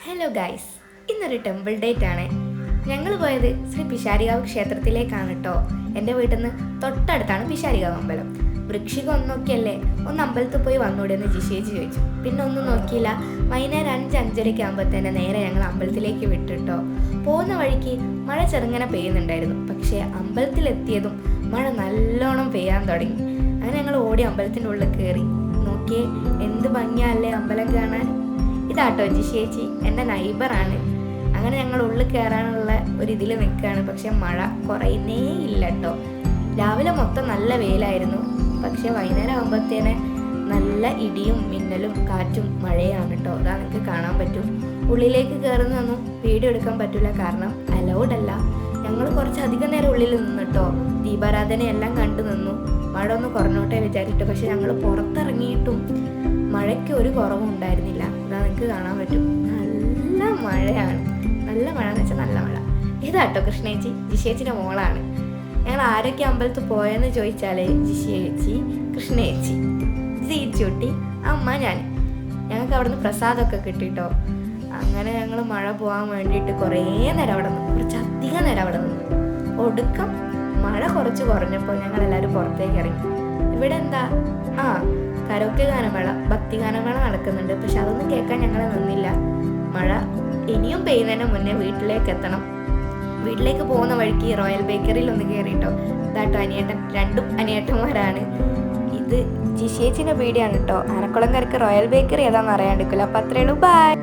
Hello guys, ഇന്നൊരു temple date ആണ്. ഞങ്ങൾ പോയത് ശ്രീ പിഷാരികാവ് ക്ഷേത്രത്തിലേക്കാണ് കേട്ടോ. എൻ്റെ വീട്ടിൽ നിന്ന് തൊട്ടടുത്താണ് പിഷാരികാവ് അമ്പലം. വൃക്ഷികം ഒന്നൊക്കെയല്ലേ, ഒന്ന് അമ്പലത്തിൽ പോയി വന്നൂടെ എന്ന് ജിഷേജി ചോദിച്ചു. പിന്നെ ഒന്നും നോക്കിയില്ല, വൈകുന്നേരം 5-5:30 ആകുമ്പോഴത്തേനെ നേരെ ഞങ്ങൾ അമ്പലത്തിലേക്ക് വിട്ടിട്ടോ. പോകുന്ന വഴിക്ക് മഴ ചെറുങ്ങനെ പെയ്യുന്നുണ്ടായിരുന്നു. പക്ഷേ അമ്പലത്തിലെത്തിയതും മഴ നല്ലോണം പെയ്യാൻ തുടങ്ങി. അങ്ങനെ ഞങ്ങൾ ഓടി അമ്പലത്തിൻ്റെ ഉള്ളിൽ കയറി. നോക്കിയേ, എന്ത് ഭംഗിയല്ലേ അമ്പലം കാണാൻ. ഇതാട്ടോ ജിഷേച്ചി, എൻ്റെ നൈബറാണ്. അങ്ങനെ ഞങ്ങൾ ഉള്ളിൽ കയറാനുള്ള ഇതിൽ നിൽക്കുകയാണ്. പക്ഷെ മഴ കുറയുന്നേ ഇല്ല കേട്ടോ. രാവിലെ മൊത്തം നല്ല വെയിലായിരുന്നു. പക്ഷെ വൈകുന്നേരം ആകുമ്പോഴത്തേനെ നല്ല ഇടിയും മിന്നലും കാറ്റും മഴയാണ് കേട്ടോ. അതാ നിങ്ങൾക്ക് കാണാൻ പറ്റും. ഉള്ളിലേക്ക് കയറുന്നൊന്നും വീഡിയോ എടുക്കാൻ പറ്റില്ല, കാരണം അലൗഡ് അല്ല. ഞങ്ങൾ കുറച്ചധികം നേരം ഉള്ളിൽ നിന്നിട്ടോ. ദീപാരാധനയെല്ലാം കണ്ടു നിന്നു. മഴ ഒന്ന് കുറഞ്ഞോട്ടെ വിചാരിച്ചു. പക്ഷെ ഞങ്ങൾ പുറത്തിറങ്ങിയിട്ടും മഴയ്ക്ക് ഒരു കുറവും ഉണ്ടായിരുന്നില്ല. അതാ നിങ്ങൾക്ക് കാണാൻ പറ്റും. നല്ല മഴയാണ്. നല്ല മഴ എന്ന് വെച്ചാൽ നല്ല മഴ. ഇതാട്ടോ കൃഷ്ണേച്ചി, ജിഷേച്ചിൻ്റെ മോളാണ്. ഞങ്ങൾ ആരൊക്കെ അമ്പലത്തിൽ പോയെന്ന് ചോദിച്ചാൽ ജിഷേച്ചി, കൃഷ്ണേച്ചി, സീച്ചൂട്ടി, അമ്മ, ഞാൻ. ഞങ്ങൾക്ക് അവിടുന്ന് പ്രസാദമൊക്കെ കിട്ടിട്ടോ. അങ്ങനെ ഞങ്ങൾ മഴ പോകാൻ വേണ്ടിയിട്ട് കുറേ നേരം അവിടെ നിന്ന്, കുറച്ചധികം നേരം അവിടെ നിന്ന്. ഒടുക്കം മഴ കുറച്ച് കുറഞ്ഞപ്പോൾ ഞങ്ങളെല്ലാവരും പുറത്തേക്ക് ഇറങ്ങി. ഇവിടെ എന്താ, കരോക്കെ ഗാനമേള, ഭക്തി ഗാനമേള നടക്കുന്നുണ്ട്. പക്ഷെ അതൊന്നും കേൾക്കാൻ ഞങ്ങൾ നിന്നില്ല. മഴ ഇനിയും പെയ്യുന്നതിന് മുന്നേ വീട്ടിലേക്ക് എത്തണം. വീട്ടിലേക്ക് പോകുന്ന വഴിക്ക് റോയൽ ബേക്കറിയിൽ ഒന്ന് കയറിയിട്ടോ. ഇതാട്ടോ അനിയേട്ടൻ, രണ്ടും അനിയേട്ടന്മാരാണ്. ഇത് ജിഷേച്ചിൻ്റെ പീടിയാണ് കേട്ടോ. ആനക്കുളംകാർക്ക് റോയൽ ബേക്കറി ഏതാണെന്ന് അറിയാണ്ടിരിക്കില്ല. അപ്പം അത്രയുള്ളൂ, ബൈ.